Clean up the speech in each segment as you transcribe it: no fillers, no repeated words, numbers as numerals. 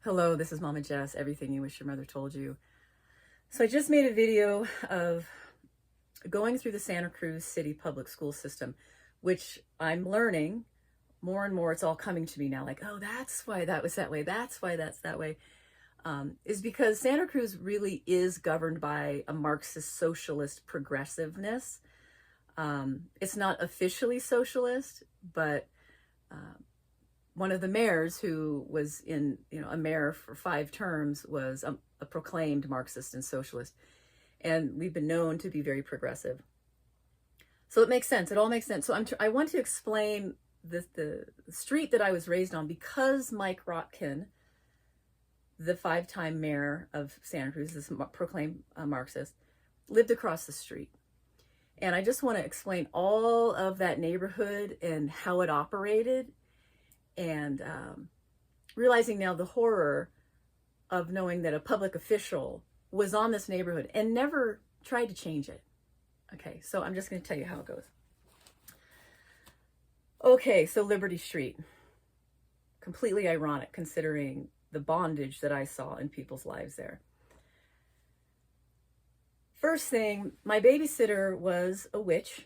Hello, this is Mama Jess, everything you wish your mother told you. So I just made a video of going through the Santa Cruz City public school system, which I'm learning more and more. It's all coming to me now, like, oh, that's why that was that way. That's why that's that way. Is because Santa Cruz really is governed by a Marxist socialist progressiveness. It's not officially socialist, but one of the mayors who was a mayor for 5 terms was a proclaimed Marxist and socialist. And we've been known to be very progressive. So it makes sense. It all makes sense. So I want to explain the street that I was raised on, because Mike Rotkin, the 5-time mayor of Santa Cruz, this proclaimed Marxist, lived across the street. And I just want to explain all of that neighborhood and how it operated, and realizing now the horror of knowing that a public official was on this neighborhood and never tried to change it. Okay, so I'm just going to tell you how it goes. Okay, so Liberty Street. Completely ironic considering the bondage that I saw in people's lives there. First thing, my babysitter was a witch,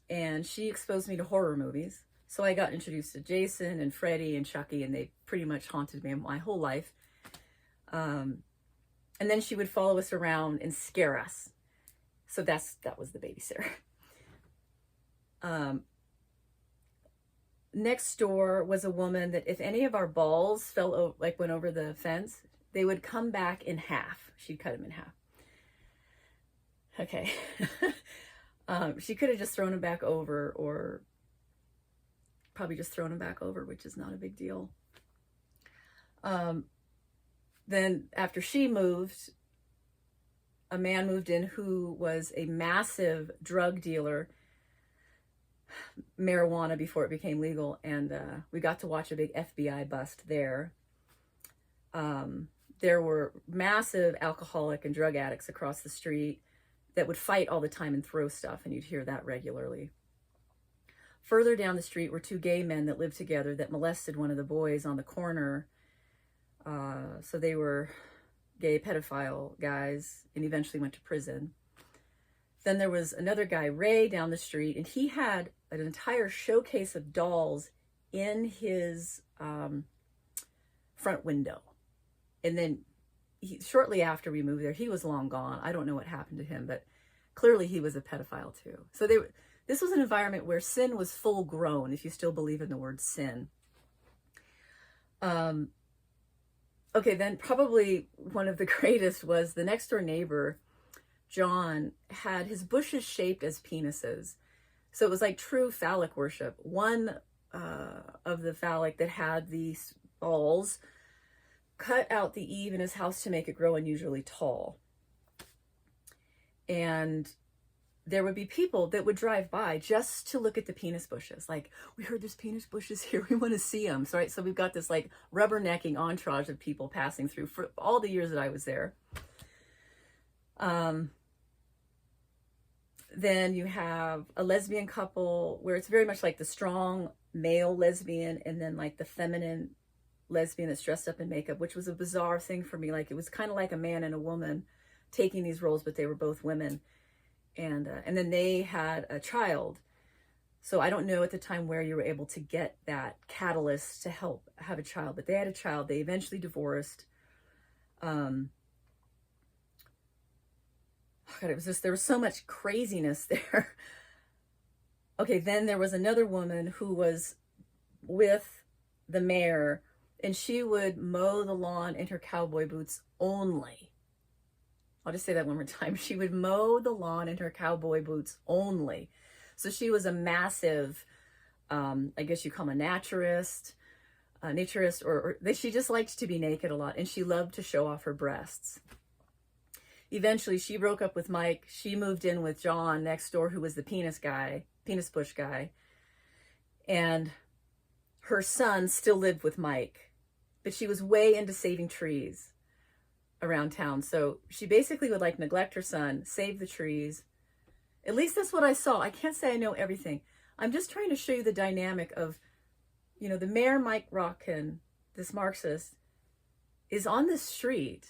and she exposed me to horror movies. So I got introduced to Jason and Freddy and Chucky, and they pretty much haunted me my whole life. And then she would follow us around and scare us. So that was the babysitter. Next door was a woman that if any of our balls went over the fence, they would come back in half. She'd cut them in half. Okay. She could have just thrown them back over, or probably just thrown them back over, which is not a big deal. Then after she moved, a man moved in who was a massive drug dealer, marijuana before it became legal, and we got to watch a big FBI bust there. There were massive alcoholic and drug addicts across the street that would fight all the time and throw stuff, and you'd hear that regularly. Further down the street were 2 gay men that lived together that molested one of the boys on the corner. So they were gay pedophile guys and eventually went to prison. Then there was another guy, Ray, down the street, and he had an entire showcase of dolls in his front window. And then shortly after we moved there, he was long gone. I don't know what happened to him, but clearly he was a pedophile too. So this was an environment where sin was full grown, if you still believe in the word sin. Okay, then probably one of the greatest was the next door neighbor, John, had his bushes shaped as penises. So it was like true phallic worship. One of the phallic that had these balls cut out the eave in his house to make it grow unusually tall. And there would be people that would drive by just to look at the penis bushes. Like, we heard there's penis bushes here, we want to see them. So, right, so we've got this like rubbernecking entourage of people passing through for all the years that I was there. Then you have a lesbian couple where it's very much like the strong male lesbian and then like the feminine lesbian that's dressed up in makeup, which was a bizarre thing for me. Like, it was kind of like a man and a woman taking these roles, but they were both women. And then they had a child. So I don't know at the time where you were able to get that catalyst to help have a child, but they had a child. They eventually divorced. God, it was just, there was so much craziness there. Okay, then there was another woman who was with the mayor, and she would mow the lawn in her cowboy boots only. I'll just say that one more time. She would mow the lawn in her cowboy boots only. So she was a massive, I guess you call them a naturist, she just liked to be naked a lot, and she loved to show off her breasts. Eventually, she broke up with Mike. She moved in with John next door, who was the penis bush guy. And her son still lived with Mike, but she was way into saving trees around town. So she basically would like neglect her son, save the trees. At least that's what I saw. I can't say I know everything. I'm just trying to show you the dynamic of, the mayor, Mike Rotkin, this Marxist, is on this street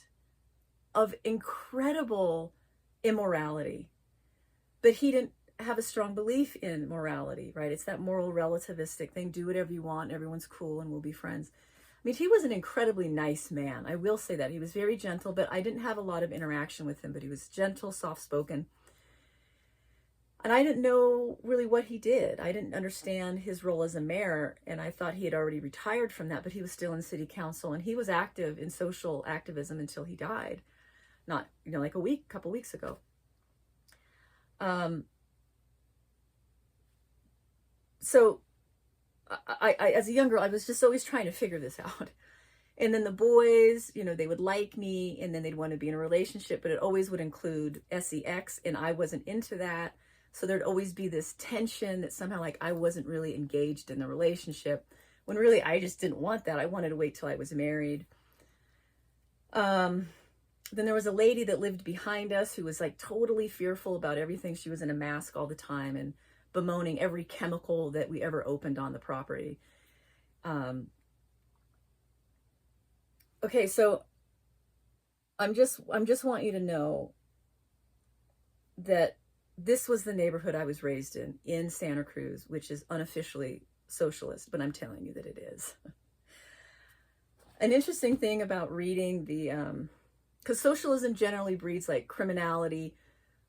of incredible immorality, but he didn't have a strong belief in morality, right? It's that moral relativistic thing. Do whatever you want. Everyone's cool and we'll be friends. I mean, he was an incredibly nice man. I will say that. He was very gentle, but I didn't have a lot of interaction with him, but he was gentle, soft-spoken. And I didn't know really what he did. I didn't understand his role as a mayor, and I thought he had already retired from that, but he was still in city council, and he was active in social activism until he died. Not, like couple weeks ago. So I as a young girl, I was just always trying to figure this out. And then the boys, they would like me, and then they'd want to be in a relationship, but it always would include sex, and I wasn't into that. So there'd always be this tension that somehow like I wasn't really engaged in the relationship, when really I just didn't want that. I wanted to wait till I was married. Then there was a lady that lived behind us who was like totally fearful about everything. She was in a mask all the time and bemoaning every chemical that we ever opened on the property. Okay, so I'm just want you to know that this was the neighborhood I was raised in Santa Cruz, which is unofficially socialist, but I'm telling you that it is. An interesting thing about reading because socialism generally breeds like criminality,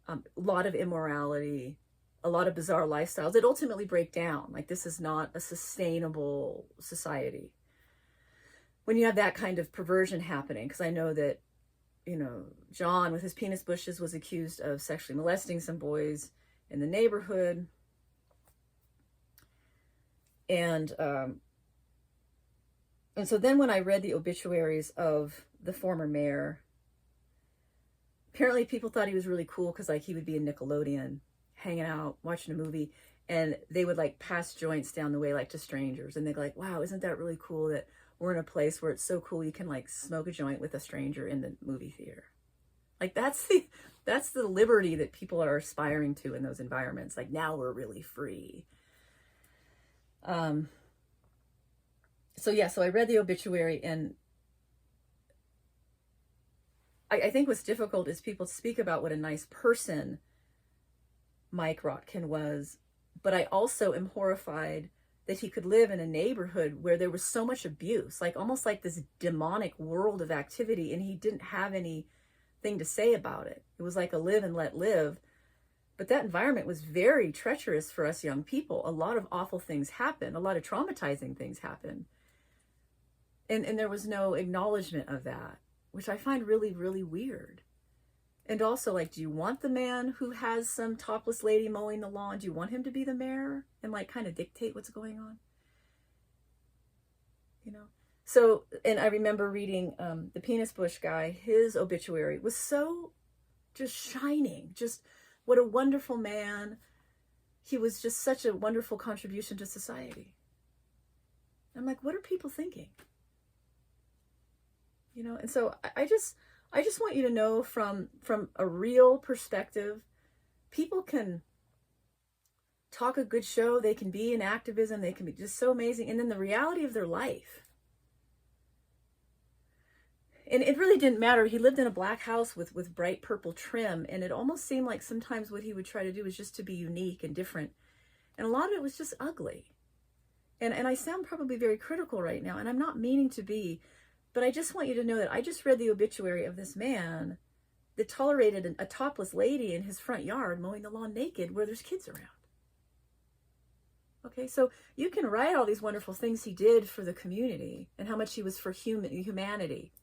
a lot of immorality, a lot of bizarre lifestyles that ultimately break down. Like, this is not a sustainable society when you have that kind of perversion happening. Because I know that, John with his penis bushes was accused of sexually molesting some boys in the neighborhood. And so then when I read the obituaries of the former mayor, apparently people thought he was really cool because like he would be in Nickelodeon hanging out, watching a movie, and they would like pass joints down the way like to strangers, and they'd be like, wow, isn't that really cool that we're in a place where it's so cool you can like smoke a joint with a stranger in the movie theater. Like that's the liberty that people are aspiring to in those environments. Like, now we're really free. So I read the obituary, and I think what's difficult is people speak about what a nice person Mike Rotkin was, but I also am horrified that he could live in a neighborhood where there was so much abuse, like almost like this demonic world of activity, and he didn't have anything to say about it. It was like a live and let live. But that environment was very treacherous for us young people. A lot of awful things happened. A lot of traumatizing things happened. And there was no acknowledgement of that, which I find really, really weird. And also, like, do you want the man who has some topless lady mowing the lawn? Do you want him to be the mayor and like kind of dictate what's going on? So, and I remember reading the penis bush guy, his obituary was so just shining, just what a wonderful man. He was just such a wonderful contribution to society. I'm like, what are people thinking? And so I just want you to know from a real perspective, people can talk a good show, they can be in activism, they can be just so amazing, and then the reality of their life. And it really didn't matter. He lived in a black house with bright purple trim, and it almost seemed like sometimes what he would try to do was just to be unique and different. And a lot of it was just ugly. And I sound probably very critical right now, and I'm not meaning to be, but I just want you to know that I just read the obituary of this man that tolerated a topless lady in his front yard mowing the lawn naked where there's kids around. Okay, so you can write all these wonderful things he did for the community and how much he was for humanity.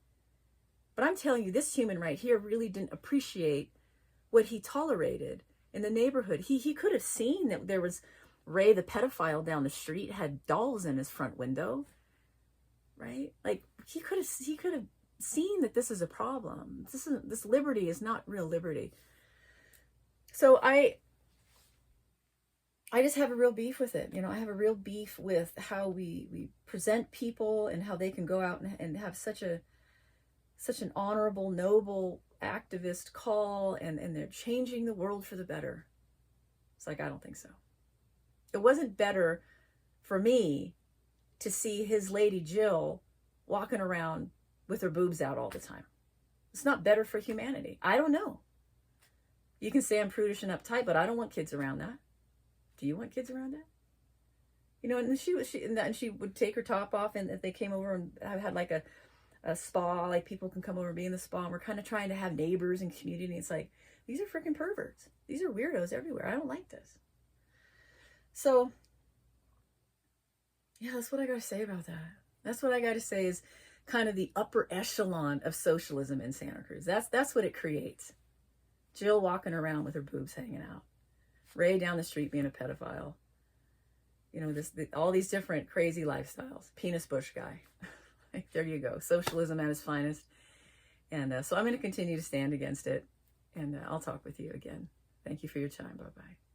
But I'm telling you, this human right here really didn't appreciate what he tolerated in the neighborhood. He could have seen that there was Ray, the pedophile down the street, had dolls in his front window, right? Like, he could have seen that this is a problem. This liberty is not real liberty. So I just have a real beef with it. I have a real beef with how we present people and how they can go out and have such an honorable, noble activist call, and they're changing the world for the better. It's like, I don't think so. It wasn't better for me to see his lady Jill walking around with her boobs out all the time. It's not better for humanity. I don't know. You can say I'm prudish and uptight, but I don't want kids around that. Do you want kids around that? You know, and she would take her top off, and if they came over and had like a spa, like people can come over and be in the spa, and we're kind of trying to have neighbors and community. It's like, these are freaking perverts. These are weirdos everywhere. I don't like this. So, yeah, that's what I got to say about that. That's what I got to say is kind of the upper echelon of socialism in Santa Cruz. That's what it creates. Jill walking around with her boobs hanging out. Ray down the street being a pedophile. You know, all these different crazy lifestyles. Penis bush guy. There you go. Socialism at its finest. And so I'm going to continue to stand against it. And I'll talk with you again. Thank you for your time. Bye-bye.